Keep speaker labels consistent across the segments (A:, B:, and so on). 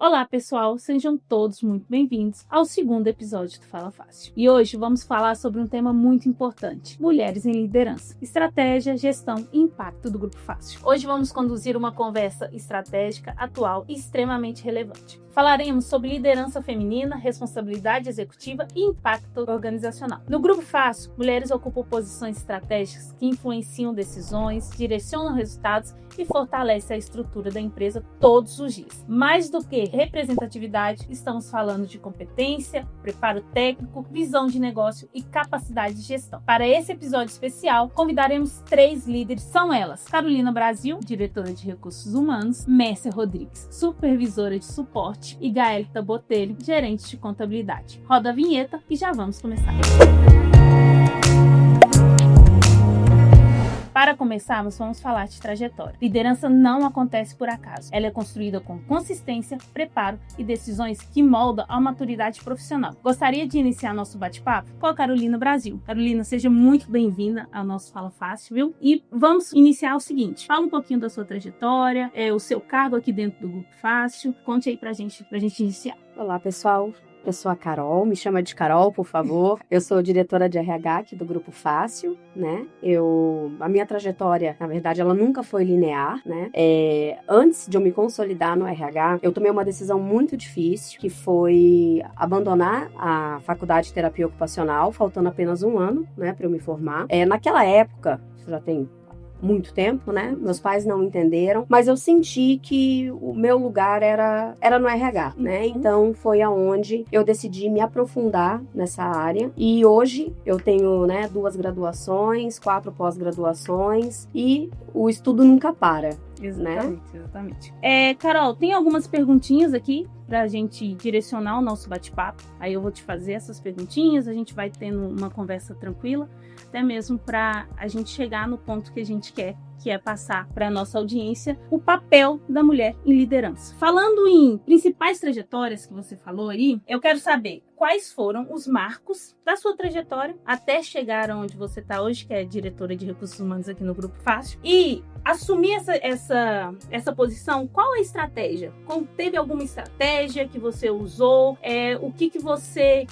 A: Olá pessoal, sejam todos muito bem-vindos ao segundo episódio do Fala Fácil. E hoje vamos falar sobre um tema muito importante: mulheres em liderança, estratégia, gestão e impacto do Grupo Fácil. Hoje vamos conduzir uma conversa estratégica, atual e extremamente relevante. Falaremos sobre liderança feminina, responsabilidade executiva e impacto organizacional. No Grupo Fácil, mulheres ocupam posições estratégicas que influenciam decisões, direcionam resultados e fortalecem a estrutura da empresa todos os dias. Mais do que representatividade, estamos falando de competência, preparo técnico, visão de negócio e capacidade de gestão. Para esse episódio especial, convidaremos 3 líderes. São elas: Carolina Brasil, diretora de recursos humanos; Mércia Rodrigues, supervisora de suporte; e Gaelita Botelho, gerente de contabilidade. Roda a vinheta e já vamos começar. Para começarmos, vamos falar de trajetória. Liderança não acontece por acaso. Ela é construída com consistência, preparo e decisões que moldam a maturidade profissional. Gostaria de iniciar nosso bate-papo com a Carolina Brasil. Carolina, seja muito bem-vinda ao nosso Fala Fácil, viu? E vamos iniciar o seguinte: fala um pouquinho da sua trajetória, o seu cargo aqui dentro do Grupo Fácil. Conte aí pra gente iniciar.
B: Olá, pessoal. Eu sou a Carol, me chama de Carol, por favor. Eu sou diretora de RH aqui do Grupo Fácil, né? A minha trajetória, na verdade, ela nunca foi linear, né? Antes de eu me consolidar no RH, eu tomei uma decisão muito difícil, que foi abandonar a faculdade de terapia ocupacional, faltando apenas um ano, né, para eu me formar. Naquela época, já tem muito tempo, né? Meus pais não entenderam, mas eu senti que o meu lugar era no RH, né? Então foi aonde eu decidi me aprofundar nessa área, e hoje eu tenho, né, 2 graduações, 4 pós-graduações, e o estudo nunca para.
A: Exatamente. Carol, tem algumas perguntinhas aqui pra gente direcionar o nosso bate-papo. Aí eu vou te fazer essas perguntinhas, a gente vai tendo uma conversa tranquila, até mesmo para a gente chegar no ponto que a gente quer, que é passar para a nossa audiência o papel da mulher em liderança. Falando em principais trajetórias que você falou aí, eu quero saber quais foram os marcos da sua trajetória até chegar onde você está hoje, que é diretora de recursos humanos aqui no Grupo Fácil, e assumir essa posição. Qual a estratégia? Teve alguma estratégia que você usou? O que você,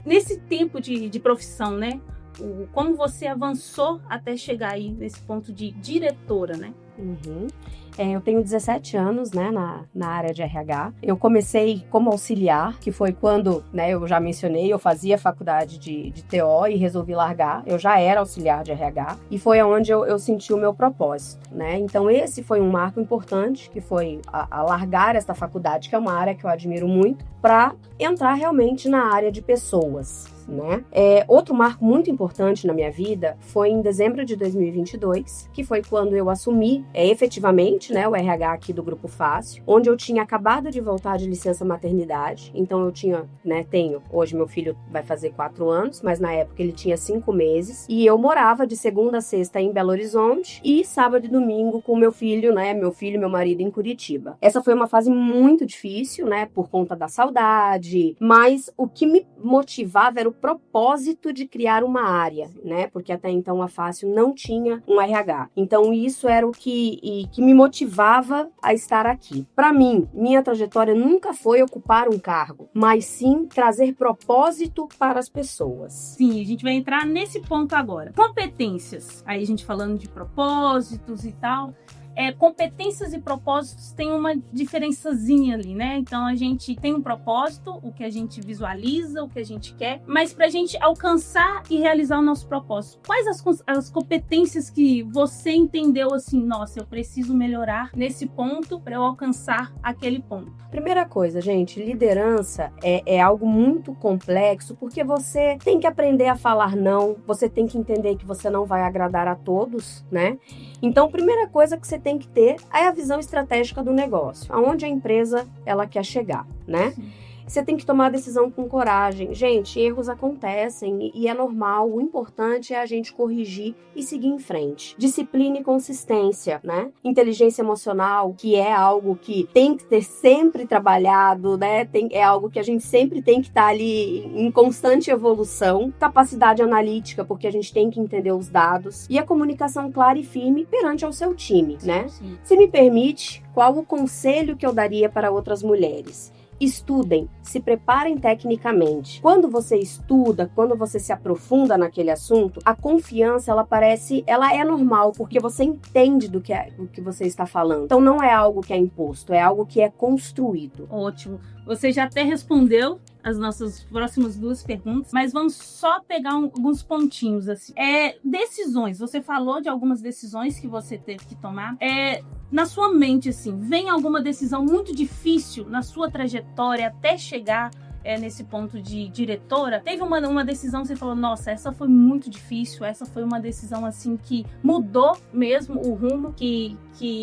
A: nesse tempo de profissão, né? Como você avançou até chegar aí nesse ponto de diretora, né?
B: Uhum. Eu tenho 17 anos, né, na área de RH. Eu comecei como auxiliar, que foi quando, né, eu já mencionei, eu fazia faculdade de TO e resolvi largar. Eu já era auxiliar de RH e foi onde eu senti o meu propósito, né? Então esse foi um marco importante, que foi a largar esta faculdade, que é uma área que eu admiro muito, para entrar realmente na área de pessoas, né? Outro marco muito importante na minha vida foi em dezembro de 2022, que foi quando eu assumi efetivamente, né, o RH aqui do Grupo Fácil, onde eu tinha acabado de voltar de licença maternidade. Então eu tinha, né, hoje meu filho vai fazer 4 anos, mas na época ele tinha 5 meses, e eu morava de segunda a sexta em Belo Horizonte e sábado e domingo com meu filho, né, meu marido em Curitiba. Essa foi uma fase muito difícil, né, por conta da saudade, mas o que me motivava era o propósito de criar uma área, né? Porque até então a Fácil não tinha um RH. Então isso era o que me motivava a estar aqui. Para mim, minha trajetória nunca foi ocupar um cargo, mas sim trazer propósito para as pessoas.
A: Sim, a gente vai entrar nesse ponto agora. Competências. Aí a gente falando de propósitos e tal. Competências e propósitos têm uma diferençazinha ali, né? Então a gente tem um propósito, o que a gente visualiza, o que a gente quer, mas para a gente alcançar e realizar o nosso propósito, quais as competências que você entendeu assim, nossa, eu preciso melhorar nesse ponto para eu alcançar aquele ponto?
B: Primeira coisa, gente, liderança é algo muito complexo, porque você tem que aprender a falar não, você tem que entender que você não vai agradar a todos, né? Então, primeira coisa que você tem que ter é a visão estratégica do negócio, aonde a empresa ela quer chegar, né? Sim. Você tem que tomar a decisão com coragem. Gente, erros acontecem e é normal. O importante é a gente corrigir e seguir em frente. Disciplina e consistência, né? Inteligência emocional, que é algo que tem que ter sempre trabalhado, né? É algo que a gente sempre tem que estar ali em constante evolução. Capacidade analítica, porque a gente tem que entender os dados. E a comunicação clara e firme perante ao seu time, né? Sim. Se me permite, qual o conselho que eu daria para outras mulheres? estudem, se preparem tecnicamente. Quando você estuda, quando você se aprofunda naquele assunto, a confiança, ela é normal, porque você entende do que você está falando. Então não é algo que é imposto, é algo que é construído.
A: Ótimo. Você já até respondeu as nossas próximas 2 perguntas, mas vamos só pegar alguns pontinhos assim. Decisões. Você falou de algumas decisões que você teve que tomar. Na sua mente, assim, vem alguma decisão muito difícil na sua trajetória até chegar nesse ponto de diretora? Teve uma decisão que você falou, nossa, essa foi muito difícil, essa foi uma decisão assim que mudou mesmo o rumo que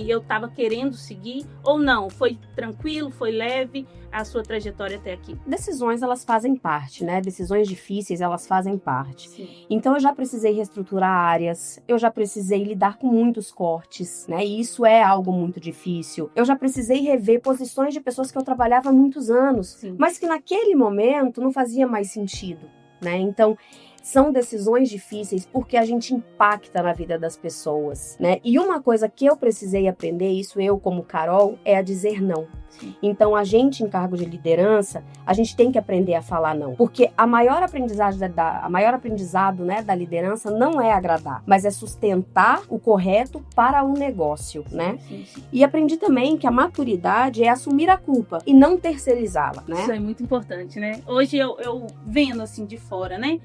A: eu estava querendo seguir? Ou não? Foi tranquilo, foi leve a sua trajetória até aqui?
B: Decisões, elas fazem parte, né? Decisões difíceis, elas fazem parte.
A: Sim.
B: Então, eu já precisei reestruturar áreas, eu já precisei lidar com muitos cortes, né? E isso é algo muito difícil. Eu já precisei rever posições de pessoas que eu trabalhava há muitos anos,
A: Sim.
B: mas que naquele momento não fazia mais sentido, né? Então, são decisões difíceis porque a gente impacta na vida das pessoas, né? E uma coisa que eu precisei aprender, isso eu como Carol, é a dizer não.
A: Sim.
B: Então, a gente em cargo de liderança, a gente tem que aprender a falar não. Porque a maior aprendizado, né, da liderança não é agradar, mas é sustentar o correto para o negócio, né?
A: Sim.
B: E aprendi também que a maturidade é assumir a culpa e não terceirizá-la, né?
A: Isso é muito importante, né? Hoje eu vendo assim de fora, né?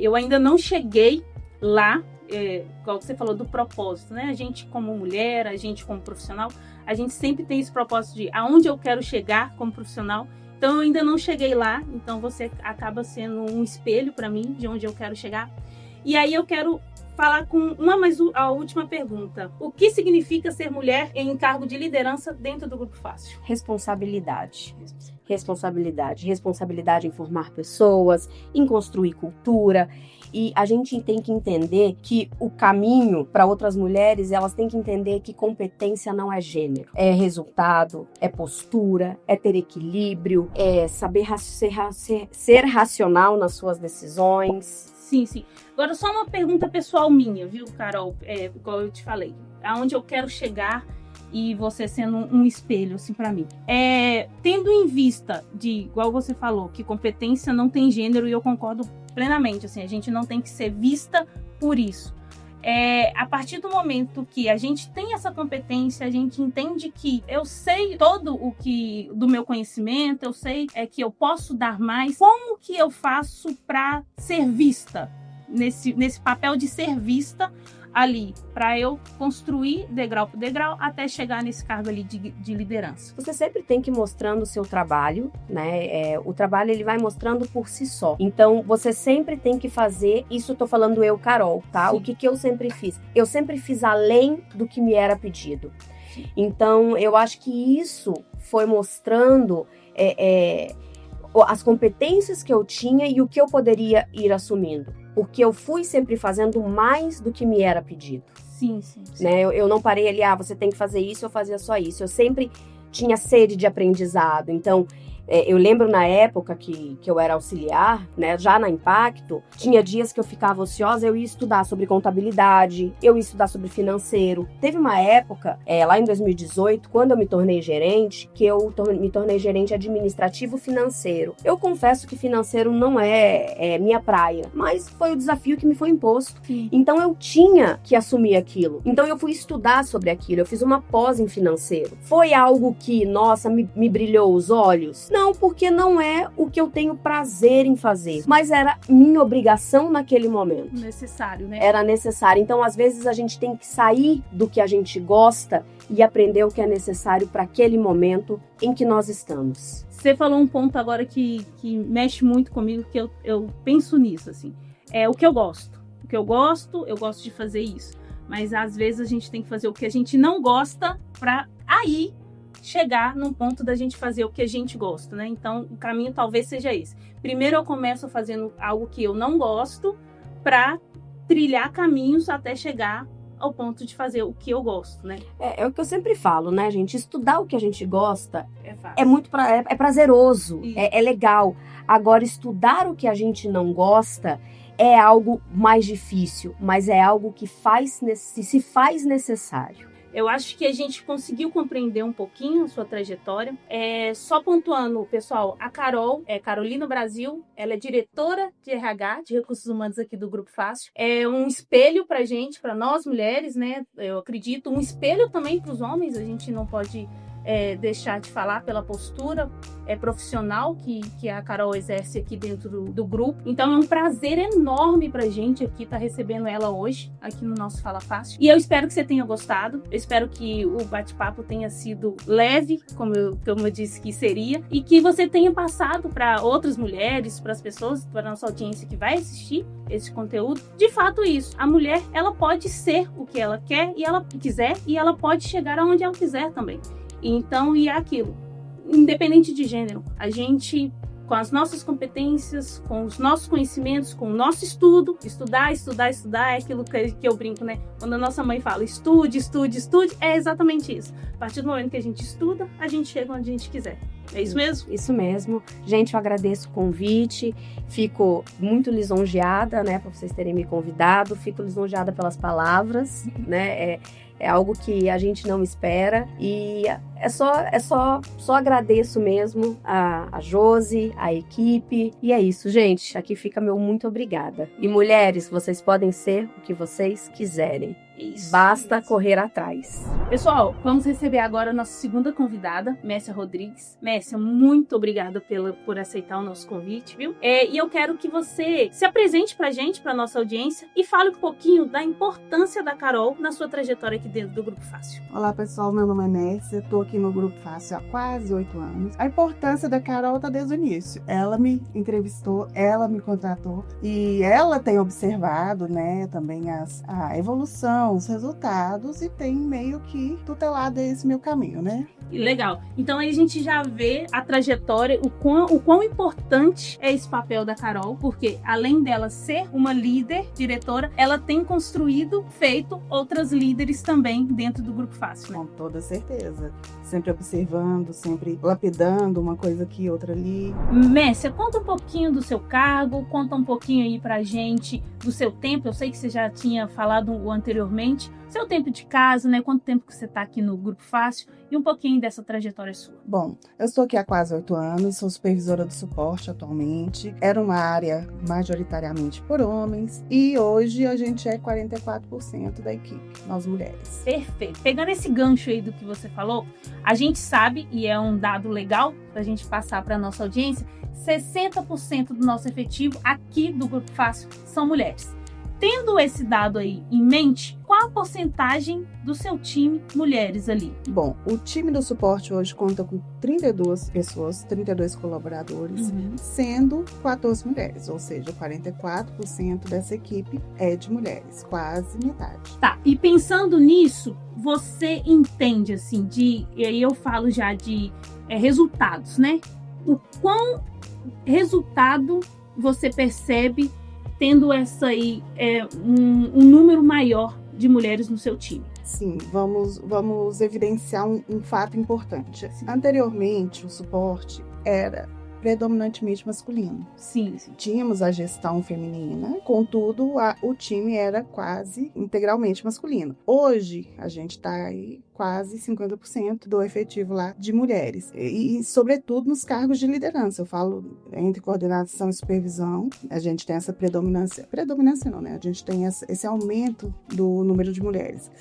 A: Eu ainda não cheguei lá, igual você falou do propósito, né? A gente como mulher, a gente como profissional, a gente sempre tem esse propósito de aonde eu quero chegar como profissional. Então eu ainda não cheguei lá, então você acaba sendo um espelho para mim de onde eu quero chegar. E aí eu quero falar com a última pergunta. O que significa ser mulher em cargo de liderança dentro do Grupo Fácil?
B: Responsabilidade em formar pessoas, em construir cultura. E a gente tem que entender que o caminho para outras mulheres, elas têm que entender que competência não é gênero. É resultado, é postura, é ter equilíbrio, é saber ser racional nas suas decisões.
A: Sim. Agora, só uma pergunta pessoal minha, viu, Carol? Igual eu te falei. Aonde eu quero chegar e você sendo um espelho, assim, para mim. Tendo em vista igual você falou, que competência não tem gênero, e eu concordo plenamente, assim, a gente não tem que ser vista por isso. A partir do momento que a gente tem essa competência, a gente entende que eu sei todo do meu conhecimento, eu sei que eu posso dar mais. Como que eu faço para ser vista nesse papel de ser vista ali, para eu construir degrau por degrau até chegar nesse cargo ali de liderança?
B: Você sempre tem que ir mostrando o seu trabalho, né? O trabalho, ele vai mostrando por si só. Então, você sempre tem que fazer, isso eu tô falando eu, Carol, tá?
A: Sim.
B: O que eu sempre fiz? Eu sempre fiz além do que me era pedido.
A: Sim.
B: Então, eu acho que isso foi mostrando as competências que eu tinha e o que eu poderia ir assumindo. Porque eu fui sempre fazendo mais do que me era pedido.
A: Sim.
B: Né? Eu não parei ali, você tem que fazer isso, eu fazia só isso. Eu sempre tinha sede de aprendizado. Então, eu lembro na época que eu era auxiliar, né, já na Impacto, tinha dias que eu ficava ociosa, eu ia estudar sobre contabilidade, eu ia estudar sobre financeiro. Teve uma época, lá em 2018, quando eu me tornei gerente, que eu me tornei gerente administrativo financeiro. Eu confesso que financeiro não é minha praia, mas foi o desafio que me foi imposto.
A: Sim.
B: Então eu tinha que assumir aquilo. Então eu fui estudar sobre aquilo, eu fiz uma pós em financeiro. Foi algo que, nossa, me brilhou os olhos? Não, porque não é o que eu tenho prazer em fazer, mas era minha obrigação naquele momento.
A: Necessário, né?
B: Era necessário. Então, às vezes, a gente tem que sair do que a gente gosta e aprender o que é necessário para aquele momento em que nós estamos.
A: Você falou um ponto agora que mexe muito comigo, que eu penso nisso, assim. O que eu gosto. O que eu gosto de fazer isso. Mas, às vezes, a gente tem que fazer o que a gente não gosta para aí chegar num ponto da gente fazer o que a gente gosta, né? Então, o caminho talvez seja esse. Primeiro eu começo fazendo algo que eu não gosto para trilhar caminhos até chegar ao ponto de fazer o que eu gosto, né?
B: É o que eu sempre falo, né, gente? Estudar o que a gente gosta
A: fácil.
B: É prazeroso, é legal. Agora, estudar o que a gente não gosta é algo mais difícil, mas é algo que se faz necessário.
A: Eu acho que a gente conseguiu compreender um pouquinho a sua trajetória. Só pontuando, pessoal, a Carol é Carolina Brasil, ela é diretora de RH, de Recursos Humanos aqui do Grupo Fácil. É um espelho pra gente, pra nós mulheres, né? Eu acredito, um espelho também pros homens, a gente não pode deixar de falar pela postura profissional que a Carol exerce aqui dentro do grupo. Então é um prazer enorme pra gente aqui estar recebendo ela hoje, aqui no nosso Fala Fácil. E eu espero que você tenha gostado, eu espero que o bate-papo tenha sido leve, como eu disse que seria, e que você tenha passado para outras mulheres, para as pessoas, para a nossa audiência que vai assistir esse conteúdo. De fato, isso. A mulher, ela pode ser o que ela quer e ela quiser, e ela pode chegar aonde ela quiser também. Então, e é aquilo, independente de gênero, a gente, com as nossas competências, com os nossos conhecimentos, com o nosso estudar, é aquilo que eu brinco, né? Quando a nossa mãe fala estude, é exatamente isso. A partir do momento que a gente estuda, a gente chega onde a gente quiser. É isso mesmo?
B: Isso mesmo. Gente, eu agradeço o convite, fico muito lisonjeada, né, por vocês terem me convidado, fico lisonjeada pelas palavras, né, é algo que a gente não espera e só agradeço mesmo a Josi, a equipe, e é isso, gente, aqui fica meu muito obrigada. E mulheres, vocês podem ser o que vocês quiserem.
A: Isso.
B: Basta correr atrás.
A: Pessoal, vamos receber agora a nossa segunda convidada, Messia Rodrigues. Messia, muito obrigada por aceitar o nosso convite, viu? E eu quero que você se apresente pra gente, pra nossa audiência, e fale um pouquinho da importância da Carol na sua trajetória aqui dentro do Grupo Fácil.
C: Olá, pessoal, meu nome é Messia, estou aqui no Grupo Fácil há quase 8 anos. A importância da Carol está desde o início. Ela me entrevistou, ela me contratou e ela tem observado, né, também a evolução, os resultados e tem meio que tutelado esse meu caminho, né?
A: Legal. Então aí a gente já vê a trajetória, o quão importante é esse papel da Carol, porque além dela ser uma líder, diretora, ela tem feito outras líderes também dentro do Grupo Fácil, né?
C: Com toda certeza. Sempre observando, sempre lapidando uma coisa aqui, outra ali.
A: Messia, conta um pouquinho do seu cargo, conta um pouquinho aí pra gente do seu tempo. Eu sei que você já tinha falado anteriormente. Seu tempo de casa, né? Quanto tempo que você está aqui no Grupo Fácil e um pouquinho dessa trajetória sua.
C: Bom, eu estou aqui há quase 8 anos, sou supervisora do suporte atualmente. Era uma área majoritariamente por homens e hoje a gente é 44% da equipe, nós mulheres.
A: Perfeito. Pegando esse gancho aí do que você falou, a gente sabe, e é um dado legal para a gente passar para a nossa audiência, 60% do nosso efetivo aqui do Grupo Fácil são mulheres. Tendo esse dado aí em mente, qual a porcentagem do seu time mulheres ali?
C: Bom, o time do suporte hoje conta com 32 pessoas, 32 colaboradores, sendo 14 mulheres, ou seja, 44% dessa equipe é de mulheres, quase metade.
A: Tá, e pensando nisso, você entende, assim, e aí eu falo já de resultados, né? O quão resultado você percebe tendo essa aí, um número maior de mulheres no seu time?
C: Sim, vamos evidenciar um fato importante. Anteriormente, o suporte era predominantemente masculino.
A: Sim.
C: Tínhamos a gestão feminina, contudo, o time era quase integralmente masculino. Hoje, a gente está aí quase 50% do efetivo lá de mulheres. E, sobretudo, nos cargos de liderança. Eu falo entre coordenação e supervisão, a gente tem essa predominância. Predominância não, né? A gente tem esse aumento do número de mulheres.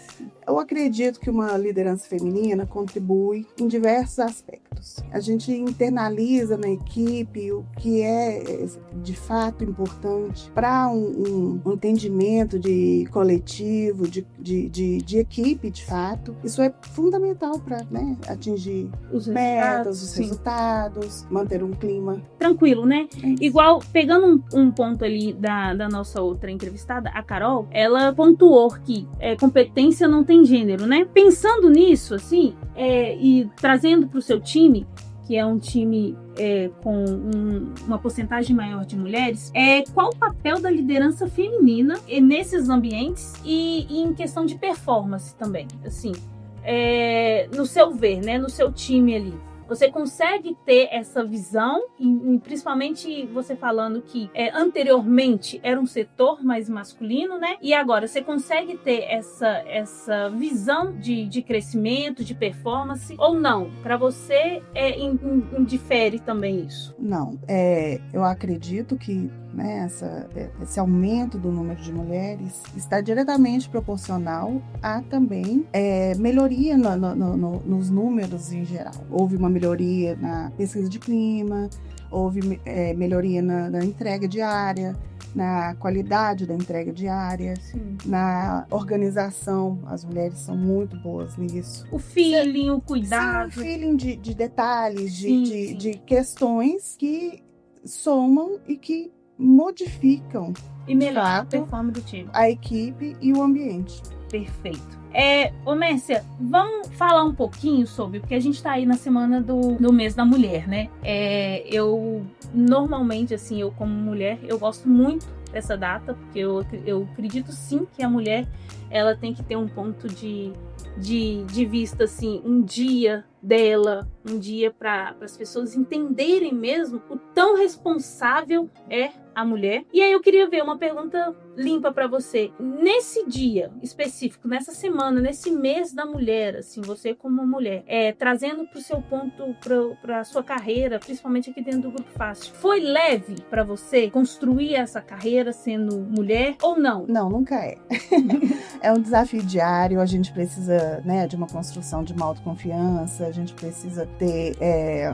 C: Eu acredito que uma liderança feminina contribui em diversos aspectos. A gente internaliza na equipe o que é de fato importante para um entendimento de coletivo, de equipe, de fato. Isso é fundamental para, né, atingir os metas, os resultados, manter um clima
A: tranquilo, né? Igual, pegando um ponto ali da nossa outra entrevistada, a Carol, ela pontuou que competência não tem gênero, né? Pensando nisso, assim, e trazendo para o seu time, que é um time com uma porcentagem maior de mulheres, qual o papel da liderança feminina nesses ambientes e em questão de performance também, assim, no seu ver, né, no seu time ali? Você consegue ter essa visão, e principalmente você falando que anteriormente era um setor mais masculino, né? E agora você consegue ter essa visão de crescimento, de performance, ou não? Para você indifere também isso?
C: Não, eu acredito que, né, esse aumento do número de mulheres está diretamente proporcional a também melhoria nos números em geral. Houve uma melhoria na pesquisa de clima, houve melhoria na entrega diária, na qualidade da entrega diária,
A: Sim.
C: Na organização. As mulheres são muito boas nisso.
A: O feeling, o cuidado.
C: Sim, o feeling de detalhes,
A: Sim.
C: de questões que somam e que modificam
A: E melhora a
C: fato,
A: performance do time.
C: a equipe e o ambiente.
A: Perfeito. Ô Mércia, vamos falar um pouquinho sobre, porque a gente tá aí na semana do mês da mulher, né? Eu, normalmente, assim, eu como mulher, eu gosto muito dessa data, porque eu acredito sim que a mulher, ela tem que ter um ponto de vista, assim, um dia dela, um dia para as pessoas entenderem mesmo o tão responsável é a mulher. E aí eu queria ver uma pergunta limpa para você. Nesse dia específico, nessa semana, nesse mês da mulher, assim, você como mulher, trazendo para o seu ponto, para a sua carreira, principalmente aqui dentro do Grupo Fácil, foi leve para você construir essa carreira sendo mulher ou não?
C: Não, nunca é. É um desafio diário, a gente precisa, né, de uma construção de uma autoconfiança, a gente precisa ter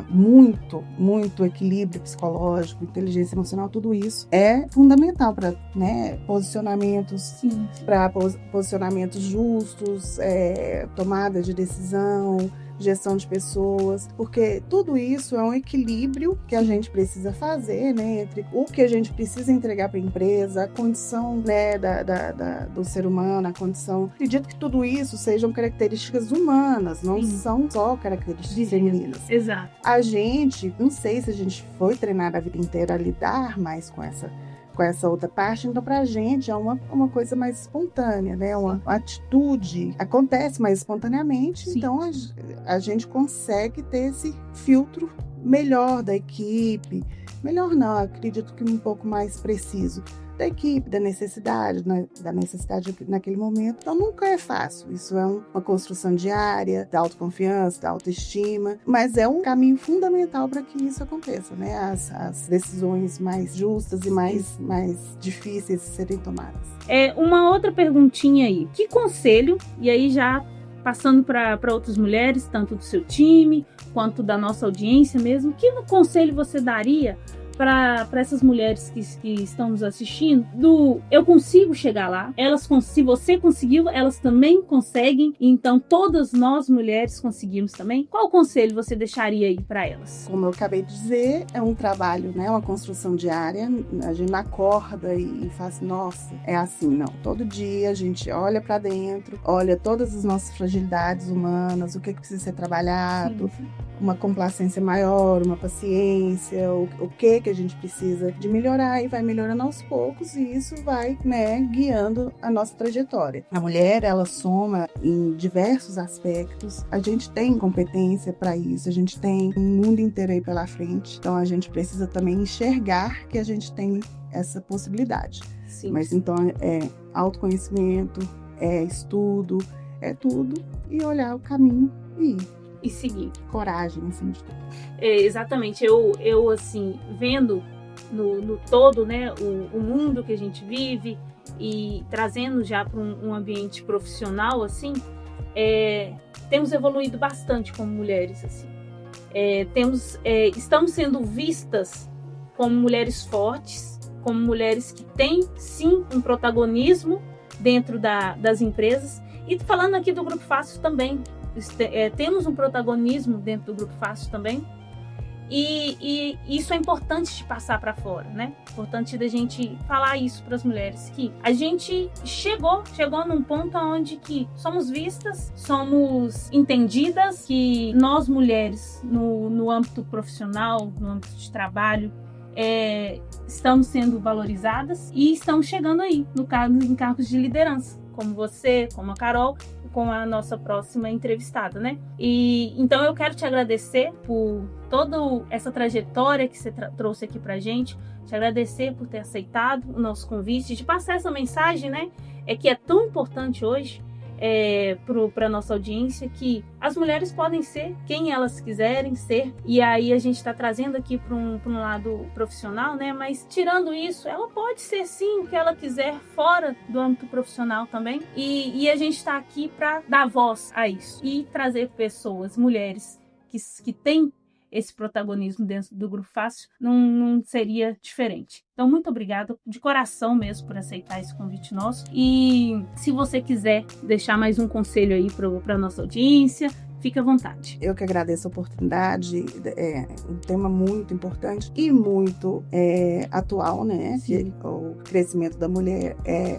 C: muito equilíbrio psicológico, inteligência emocional, tudo isso é fundamental para, né, posicionamentos, para posicionamentos justos, tomada de decisão, gestão de pessoas, porque tudo isso é um equilíbrio que a gente precisa fazer, né, entre o que a gente precisa entregar para a empresa, a condição, né, do ser humano, a condição. Acredito que tudo isso sejam características humanas, não são só características femininas.
A: Exato.
C: A gente, não sei se a gente foi treinada a vida inteira a lidar mais com essa outra parte, então pra gente é uma coisa mais espontânea, né? Uma atitude acontece mais espontaneamente, então a gente consegue ter esse filtro melhor da equipe, melhor não, acredito que um pouco mais preciso da equipe, da necessidade naquele momento. Então nunca é fácil, isso é uma construção diária, da autoconfiança, da autoestima, mas é um caminho fundamental para que isso aconteça, né? As decisões mais justas e mais difíceis de serem tomadas.
A: Uma outra perguntinha aí, que conselho, e aí já passando para outras mulheres, tanto do seu time, quanto da nossa audiência mesmo, que conselho você daria para essas mulheres que estão nos assistindo, eu consigo chegar lá, se você conseguiu, elas também conseguem, então todas nós mulheres conseguimos também. Qual conselho você deixaria aí para elas?
C: Como eu acabei de dizer, é um trabalho, né, uma construção diária, a gente não acorda e faz, nossa, é assim, não. Todo dia a gente olha para dentro, olha todas as nossas fragilidades humanas, o que precisa ser trabalhado, uma complacência maior, uma paciência, o que a gente precisa de melhorar, e vai melhorando aos poucos, e isso vai, né, guiando a nossa trajetória. A mulher, ela soma em diversos aspectos, a gente tem competência para isso, a gente tem um mundo inteiro aí pela frente, então a gente precisa também enxergar que a gente tem essa possibilidade.
A: Sim.
C: Mas então é autoconhecimento, é estudo, é tudo, e olhar o caminho
A: e seguir.
C: Coragem, assim, de tudo.
A: Exatamente. Eu assim, vendo no todo, né, o mundo que a gente vive e trazendo já para um ambiente profissional, assim, temos evoluído bastante como mulheres, assim. Estamos sendo vistas como mulheres fortes, como mulheres que têm, sim, um protagonismo dentro das empresas. E falando aqui do Grupo Fácil também, temos um protagonismo dentro do Grupo Fácil também, e isso é importante de passar para fora, né? Importante da gente falar isso para as mulheres, que a gente chegou num ponto onde que somos vistas, somos entendidas, que nós mulheres no âmbito profissional, no âmbito de trabalho, estamos sendo valorizadas e estamos chegando aí em cargos de liderança. como você, como a Carol, com a nossa próxima entrevistada, né? E então eu quero te agradecer por toda essa trajetória que você trouxe aqui pra gente, te agradecer por ter aceitado o nosso convite, de passar essa mensagem, né? Que é tão importante hoje para nossa audiência, que as mulheres podem ser quem elas quiserem ser, e aí a gente está trazendo aqui para um lado profissional, né? Mas tirando isso, ela pode ser sim o que ela quiser fora do âmbito profissional também, e a gente está aqui para dar voz a isso e trazer pessoas, mulheres que têm esse protagonismo dentro do Grupo Fácil, não seria diferente. Então, muito obrigada, de coração mesmo, por aceitar esse convite nosso. E se você quiser deixar mais um conselho aí para a nossa audiência, fique à vontade.
C: Eu que agradeço a oportunidade, um tema muito importante e muito atual, né? Que o crescimento da mulher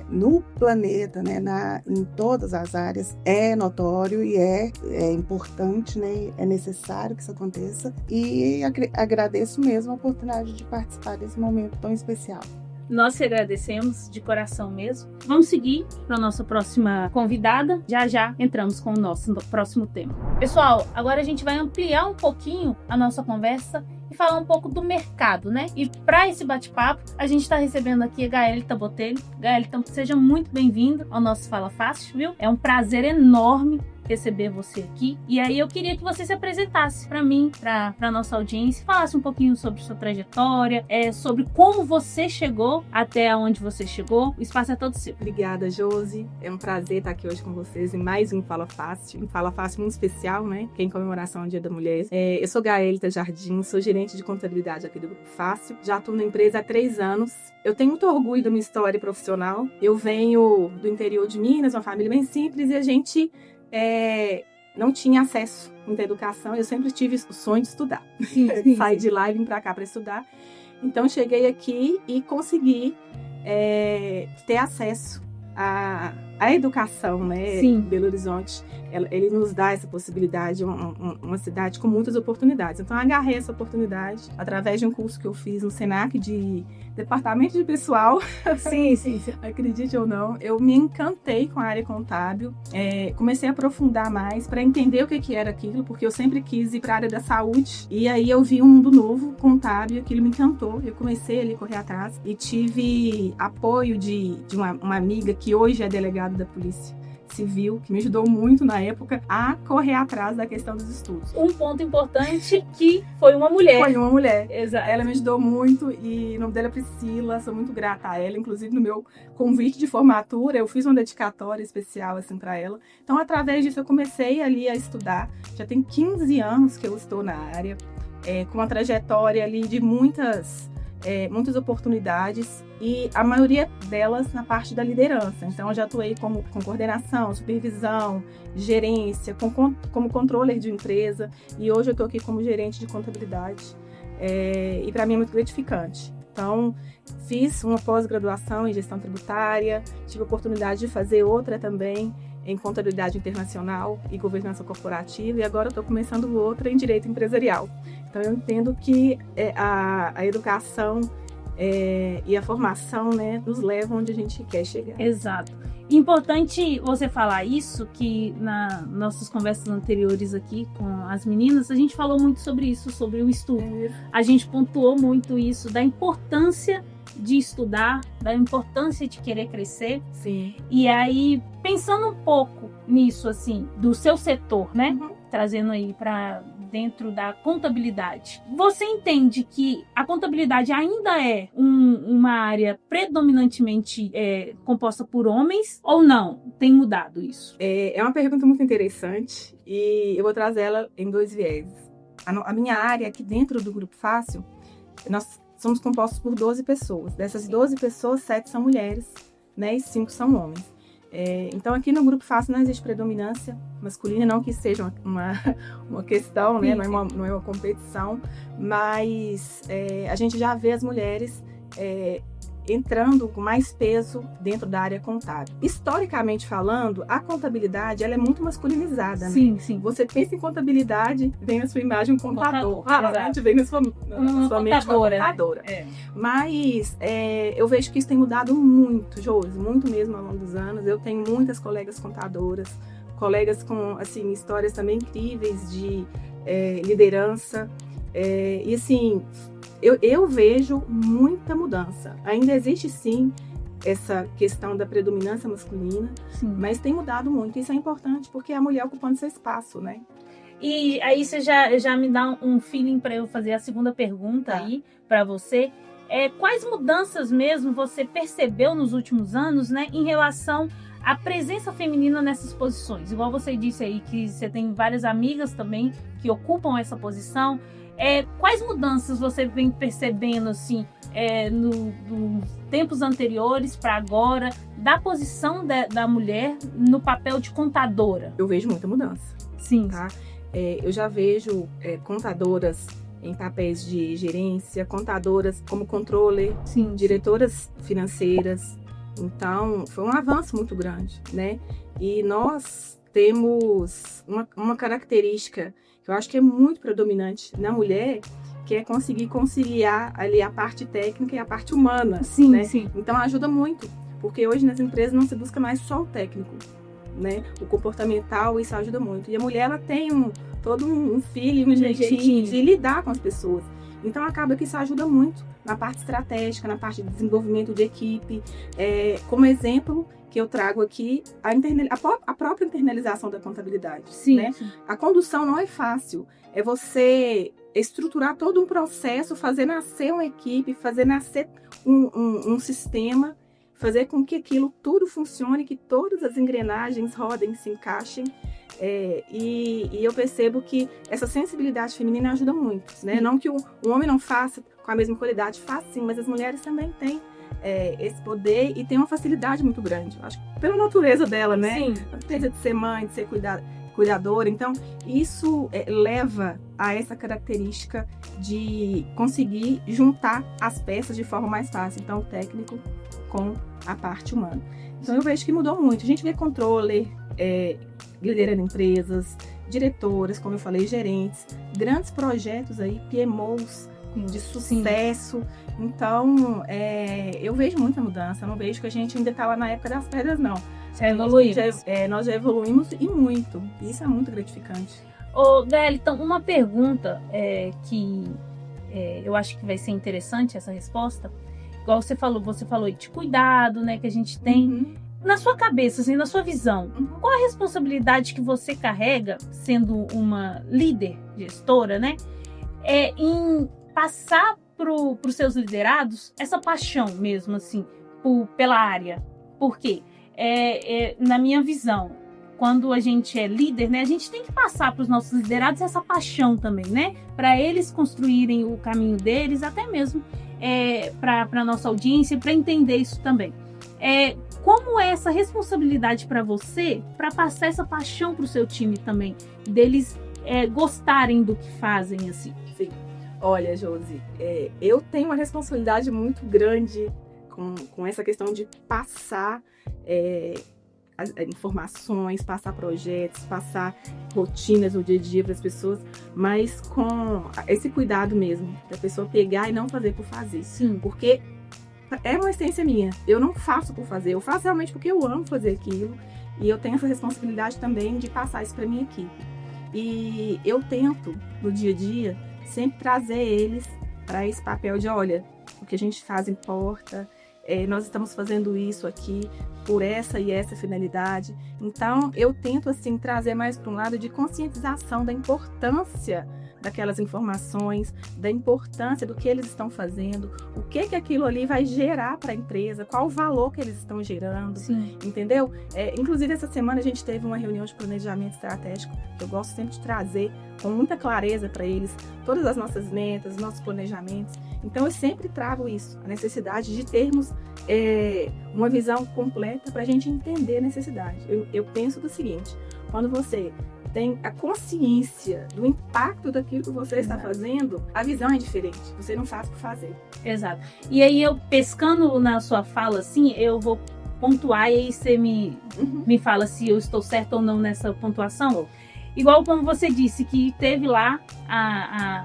C: no planeta, né? Em todas as áreas, é notório e é importante, né? É necessário que isso aconteça. E agradeço mesmo a oportunidade de participar desse momento tão especial.
A: Nós te agradecemos de coração mesmo. Vamos seguir para a nossa próxima convidada. Já entramos com o nosso próximo tema. Pessoal, agora a gente vai ampliar um pouquinho a nossa conversa e falar um pouco do mercado, né? E para esse bate-papo, a gente está recebendo aqui a Gaelita Botelho. Gaelita, seja muito bem-vindo ao nosso Fala Fácil, viu? É um prazer enorme receber você aqui. E aí eu queria que você se apresentasse para mim, para nossa audiência, falasse um pouquinho sobre sua trajetória, sobre como você chegou até onde você chegou. O espaço é todo seu.
D: Obrigada, Josi. É um prazer estar aqui hoje com vocês em mais um Fala Fácil. Um Fala Fácil muito especial, né? Que é em comemoração ao Dia da Mulher. Eu sou Gaelita Jardim, sou gerente de contabilidade aqui do Grupo Fácil. Já estou na empresa há 3 anos. Eu tenho muito orgulho da minha história profissional. Eu venho do interior de Minas, uma família bem simples, e a gente não tinha acesso a muita educação. Eu sempre tive o sonho de estudar. Saí de lá e vim para cá para estudar. Então, cheguei aqui e consegui ter acesso à educação, né?
A: Sim.
D: Belo Horizonte, ele nos dá essa possibilidade, uma cidade com muitas oportunidades. Então, eu agarrei essa oportunidade através de um curso que eu fiz no Senac de Departamento de Pessoal.
A: Sim.
D: Acredite ou não, eu me encantei com a área contábil. Comecei a aprofundar mais para entender o que era aquilo, porque eu sempre quis ir para a área da saúde. E aí eu vi um mundo novo, contábil, aquilo me encantou. Eu comecei ali a correr atrás e tive apoio de uma amiga que hoje é delegada da Polícia Civil, que me ajudou muito na época a correr atrás da questão dos estudos.
A: Um ponto importante que foi uma mulher.
D: Foi uma mulher.
A: Exato.
D: Ela me ajudou muito e o nome dela é Priscila, sou muito grata a ela. Inclusive no meu convite de formatura, eu fiz uma dedicatória especial assim para ela. Então através disso eu comecei ali a estudar. Já tem 15 anos que eu estou na área, com uma trajetória ali de muitas oportunidades, e a maioria delas na parte da liderança. Então, eu já atuei com coordenação, supervisão, gerência, como controller de empresa, e hoje eu estou aqui como gerente de contabilidade, e para mim é muito gratificante. Então, fiz uma pós-graduação em gestão tributária, tive a oportunidade de fazer outra também em contabilidade internacional e governança corporativa, e agora eu estou começando outra em direito empresarial. Então, eu entendo que a educação e a formação, né, nos levam onde a gente quer chegar.
A: Exato. Importante você falar isso, que nas nossas conversas anteriores aqui com as meninas, a gente falou muito sobre isso, sobre o estudo. A gente pontuou muito isso, da importância de estudar, da importância de querer crescer.
D: Sim.
A: E aí, pensando um pouco nisso, assim, do seu setor, né? Trazendo aí para dentro da contabilidade. Você entende que a contabilidade ainda é uma área predominantemente composta por homens ou não? Tem mudado isso?
D: É uma pergunta muito interessante e eu vou trazer ela em 2 vieses. A minha área aqui dentro do Grupo Fácil, nós somos compostos por 12 pessoas. Dessas 12 pessoas, 7 são mulheres, né, e 5 são homens. Então, aqui no Grupo Fácil não existe predominância masculina, não que seja uma questão, né, não é uma competição, mas a gente já vê as mulheres entrando com mais peso dentro da área contábil. Historicamente falando, a contabilidade ela é muito masculinizada,
A: Sim,
D: né?
A: sim.
D: Você pensa em contabilidade, vem na sua imagem um contador. Raramente vem na sua mente uma contadora.
A: Né?
D: Mas eu vejo que isso tem mudado muito, Josi, muito mesmo ao longo dos anos. Eu tenho muitas colegas contadoras, colegas com assim, histórias também incríveis de liderança. E assim, eu vejo muita mudança. Ainda existe sim essa questão da predominância masculina,
A: Sim.
D: mas tem mudado muito. Isso é importante porque é a mulher ocupando esse espaço, né?
A: E aí você já me dá um feeling para eu fazer a segunda pergunta aí para você. Quais mudanças mesmo você percebeu nos últimos anos, né, em relação à presença feminina nessas posições? Igual você disse aí que você tem várias amigas também que ocupam essa posição. Quais mudanças você vem percebendo assim nos tempos anteriores para agora da posição da mulher no papel de contadora?
D: Eu vejo muita mudança.
A: Sim.
D: Tá? Eu já vejo contadoras em papéis de gerência, contadoras como controller,
A: Sim.
D: diretoras financeiras. Então, foi um avanço muito grande, né? E nós temos uma característica que eu acho que é muito predominante na mulher, que é conseguir conciliar ali a parte técnica e a parte humana.
A: Sim,
D: né?
A: sim.
D: Então, ajuda muito, porque hoje nas empresas não se busca mais só o técnico, né? O comportamental, isso ajuda muito. E a mulher, ela tem todo um feeling, um jeitinho de lidar com as pessoas. Então, acaba que isso ajuda muito na parte estratégica, na parte de desenvolvimento de equipe. Como exemplo que eu trago aqui, a própria internalização da contabilidade.
A: Sim,
D: né?
A: sim.
D: A condução não é fácil. É você estruturar todo um processo, fazer nascer uma equipe, fazer nascer um sistema, fazer com que aquilo tudo funcione, que todas as engrenagens rodem, se encaixem. E eu percebo que essa sensibilidade feminina ajuda muito, né? Não que o homem não faça com a mesma qualidade, faz sim, mas as mulheres também têm esse poder e tem uma facilidade muito grande. Acho que pela natureza dela, né?
A: Sim.
D: A natureza de ser mãe, de ser cuidadora. Então, isso leva a essa característica de conseguir juntar as peças de forma mais fácil. Então, o técnico com a parte humana. Então, eu vejo que mudou muito. A gente vê controller, liderando empresas, diretoras, como eu falei, gerentes, grandes projetos aí, PMOs de sucesso. Sim. Então, eu vejo muita mudança. Eu não vejo que a gente ainda está lá na época das pedras, não. Nós já evoluímos e muito. Isso é muito gratificante.
A: Gael, então, uma pergunta que eu acho que vai ser interessante essa resposta. Igual você falou de cuidado, né, que a gente tem.
D: Uhum.
A: Na sua cabeça, assim, na sua visão, qual a responsabilidade que você carrega, sendo uma líder, gestora, né, em passar para os seus liderados essa paixão mesmo, assim, pela área? Por quê? Na minha visão, quando a gente é líder, né, a gente tem que passar para os nossos liderados essa paixão também, né, para eles construírem o caminho deles, até mesmo para a nossa audiência, para entender isso também. Como é essa responsabilidade para você, para passar essa paixão para o seu time também, deles gostarem do que fazem, assim?
D: Sim. Olha, Josi, eu tenho uma responsabilidade muito grande com essa questão de passar as informações, passar projetos, passar rotinas no dia a dia para as pessoas, mas com esse cuidado mesmo, da pessoa pegar e não fazer por fazer.
A: Sim.
D: Porque é uma essência minha. Eu não faço por fazer, eu faço realmente porque eu amo fazer aquilo e eu tenho essa responsabilidade também de passar isso para minha equipe. E eu tento, no dia a dia, sempre trazer eles para esse papel de, olha, o que a gente faz importa, nós estamos fazendo isso aqui por essa e essa finalidade. Então, eu tento, assim, trazer mais para um lado de conscientização da importância daquelas informações, da importância do que eles estão fazendo, o que aquilo ali vai gerar para a empresa, qual o valor que eles estão gerando.
A: Sim.
D: Entendeu? Inclusive, essa semana a gente teve uma reunião de planejamento estratégico, que eu gosto sempre de trazer com muita clareza para eles todas as nossas metas, nossos planejamentos. Então, eu sempre trago isso, a necessidade de termos uma visão completa para a gente entender a necessidade. Eu penso do seguinte, quando você tem a consciência do impacto daquilo que você está fazendo, a visão é diferente. Você não sabe o que fazer.
A: Exato. E aí eu, pescando na sua fala, assim, eu vou pontuar e aí você me fala se eu estou certa ou não nessa pontuação. Igual como você disse, que teve lá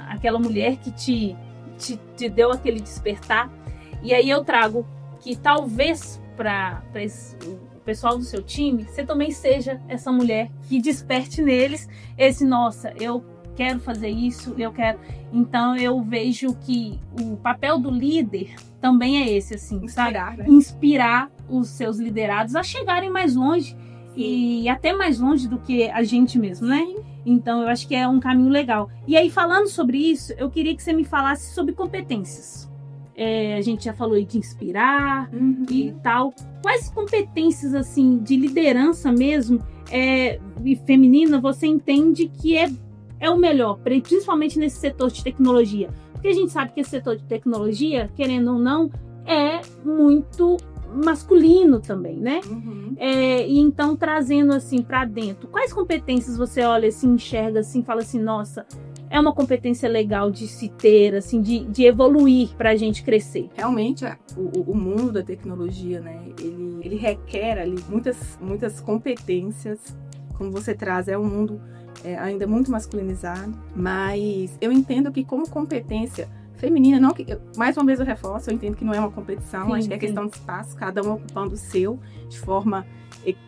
A: aquela mulher que te deu aquele despertar. E aí eu trago que talvez para o pessoal do seu time, você também seja essa mulher que desperte neles esse, nossa, eu quero fazer isso, eu quero. Então eu vejo que o papel do líder também é esse, assim,
D: Inspirar,
A: sabe?
D: Né?
A: Inspirar os seus liderados a chegarem mais longe. E até mais longe do que a gente mesmo, né? Então eu acho que é um caminho legal. E aí, falando sobre isso, eu queria que você me falasse sobre competências. A gente já falou aí de inspirar e tal. Quais competências, assim, de liderança mesmo, e feminina, você entende que é o melhor, principalmente nesse setor de tecnologia? Porque a gente sabe que esse setor de tecnologia, querendo ou não, é muito masculino também, né? E então, trazendo assim para dentro, quais competências você olha assim, enxerga assim, fala assim, nossa, é uma competência legal de se ter, assim, de evoluir para a gente crescer?
D: Realmente, o mundo da tecnologia, né? Ele requer ali muitas competências. Como você traz, é um mundo ainda muito masculinizado, mas eu entendo que como competência feminina, não que, mais uma vez eu reforço, eu entendo que não é uma competição, acho que é questão de espaço, cada um ocupando o seu de forma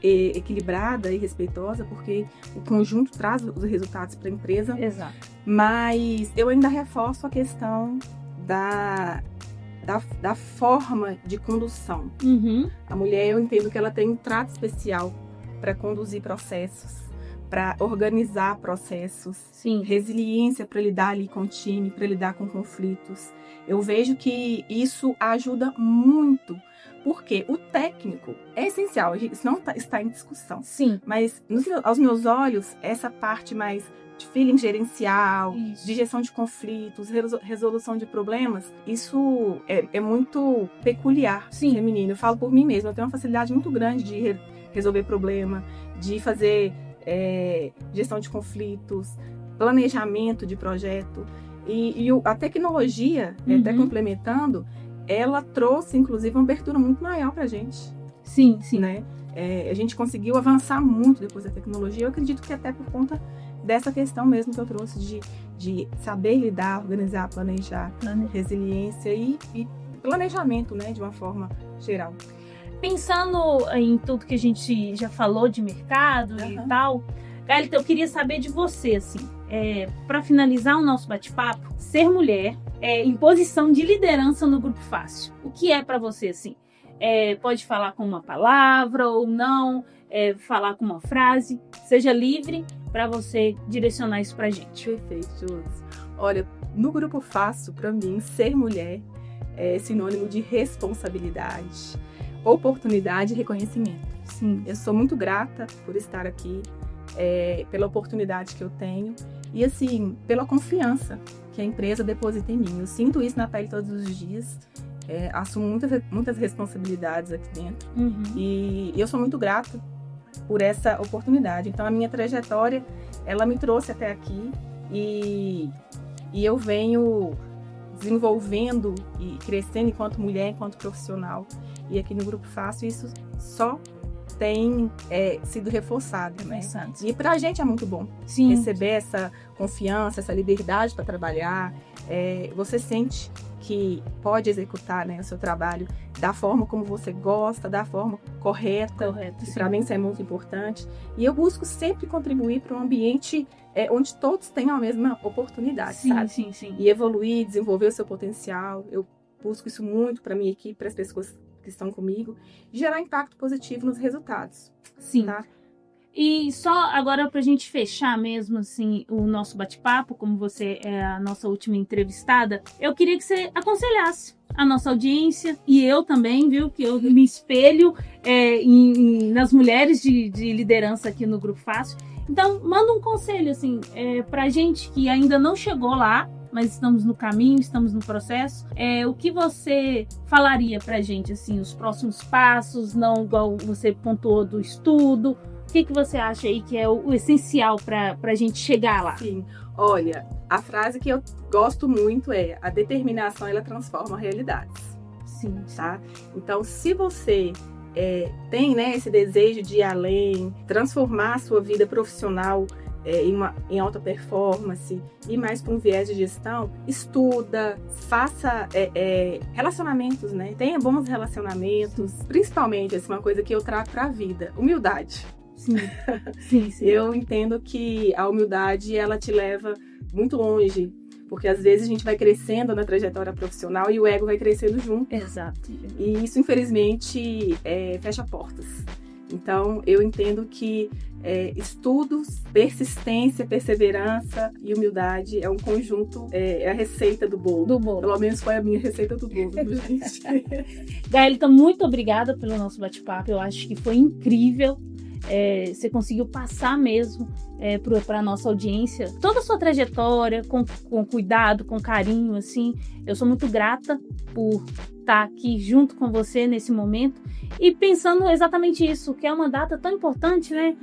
D: equilibrada e respeitosa, porque o conjunto traz os resultados para a empresa.
A: Exato.
D: Mas eu ainda reforço a questão da forma de condução. A mulher, eu entendo que ela tem um trato especial para conduzir processos, para organizar processos, resiliência para lidar ali com o time, para lidar com conflitos. Eu vejo que isso ajuda muito, porque o técnico é essencial, isso não está em discussão.
A: Sim.
D: Mas aos meus olhos, essa parte mais de feeling gerencial, de gestão de conflitos, resolução de problemas, isso é muito peculiar, feminino. Eu falo por mim mesma, eu tenho uma facilidade muito grande de resolver problema, de fazer gestão de conflitos, planejamento de projeto. E a tecnologia, até complementando, ela trouxe, inclusive, uma abertura muito maior para a gente.
A: Sim.
D: Né? A gente conseguiu avançar muito depois da tecnologia. Eu acredito que até por conta dessa questão mesmo que eu trouxe de saber lidar, organizar, planejar, resiliência e planejamento, né, de uma forma geral.
A: Pensando em tudo que a gente já falou de mercado e tal, Galita, eu queria saber de você, assim, para finalizar o nosso bate-papo, ser mulher em posição de liderança no Grupo Fácil. O que é para você, assim? Pode falar com uma palavra ou não, falar com uma frase, seja livre para você direcionar isso pra gente.
D: Perfeito, Josi. Olha, no Grupo Fácil, para mim, ser mulher é sinônimo de responsabilidade, oportunidade e reconhecimento.
A: Sim.
D: Eu sou muito grata por estar aqui, pela oportunidade que eu tenho e, assim, pela confiança que a empresa deposita em mim. Eu sinto isso na pele todos os dias, assumo muitas responsabilidades aqui dentro e eu sou muito grata por essa oportunidade. Então, a minha trajetória, ela me trouxe até aqui e eu venho desenvolvendo e crescendo enquanto mulher, enquanto profissional. E aqui no Grupo Fácil isso só tem sido reforçado, né? E pra gente é muito bom receber essa confiança, essa liberdade para trabalhar. Você sente que pode executar, né, o seu trabalho da forma como você gosta, da forma correta. Para mim isso é muito importante. E eu busco sempre contribuir para um ambiente onde todos tenham a mesma oportunidade, sabe?
A: Sim.
D: E evoluir, desenvolver o seu potencial. Eu busco isso muito para minha equipe, para as pessoas que estão comigo, e gerar impacto positivo nos resultados.
A: Sim.
D: Tá?
A: E só agora pra gente fechar mesmo, assim, o nosso bate-papo, como você é a nossa última entrevistada, eu queria que você aconselhasse a nossa audiência, e eu também, viu, que eu me espelho nas mulheres de liderança aqui no Grupo Fácil. Então, manda um conselho, assim, pra gente que ainda não chegou lá, mas estamos no caminho, estamos no processo. O que você falaria pra gente, assim, os próximos passos, não igual você pontuou do estudo, O que você acha aí que é o essencial para a gente chegar lá?
D: Sim, olha, a frase que eu gosto muito é: a determinação, ela transforma realidades.
A: Sim.
D: Tá? Então, se você tem, né, esse desejo de ir além, transformar a sua vida profissional em alta performance e mais para um viés de gestão, estuda, faça relacionamentos, né? Tenha bons relacionamentos, principalmente uma coisa que eu trago para a vida: humildade.
A: Sim. Sim, sim.
D: Eu entendo que a humildade, ela te leva muito longe, porque às vezes a gente vai crescendo na trajetória profissional e o ego vai crescendo junto.
A: Exato.
D: E isso, infelizmente, fecha portas. Então, eu entendo que estudos, persistência, perseverança e humildade é um conjunto, é a receita do bolo.
A: Do bolo.
D: Pelo menos foi a minha receita do bolo, viu, gente?
A: Gaelita, muito obrigada pelo nosso bate-papo. Eu acho que foi incrível. Você conseguiu passar mesmo para a nossa audiência toda a sua trajetória, com cuidado, com carinho, assim. Eu sou muito grata por estar aqui junto com você nesse momento e pensando exatamente isso, que é uma data tão importante, né?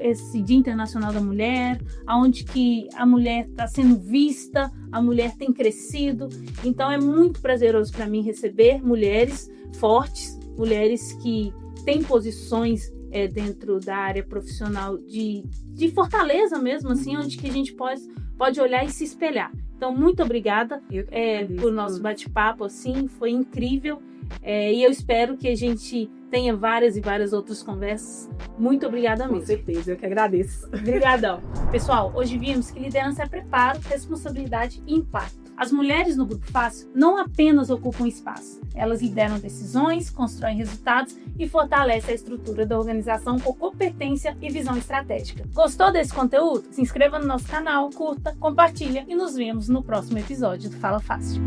A: Esse Dia Internacional da Mulher, onde que a mulher está sendo vista, a mulher tem crescido. Então é muito prazeroso para mim receber mulheres fortes, mulheres que têm posições dentro da área profissional de fortaleza mesmo, assim, onde que a gente pode olhar e se espelhar. Então, muito obrigada por nosso bate-papo, assim, foi incrível. E eu espero que a gente tenha várias e várias outras conversas. Muito obrigada mesmo.
D: Com certeza, eu que agradeço.
A: Obrigadão. Pessoal, hoje vimos que liderança é preparo, responsabilidade e impacto. As mulheres no Grupo Fácil não apenas ocupam espaço, elas lideram decisões, constroem resultados e fortalecem a estrutura da organização com competência e visão estratégica. Gostou desse conteúdo? Se inscreva no nosso canal, curta, compartilha e nos vemos no próximo episódio do Fala Fácil.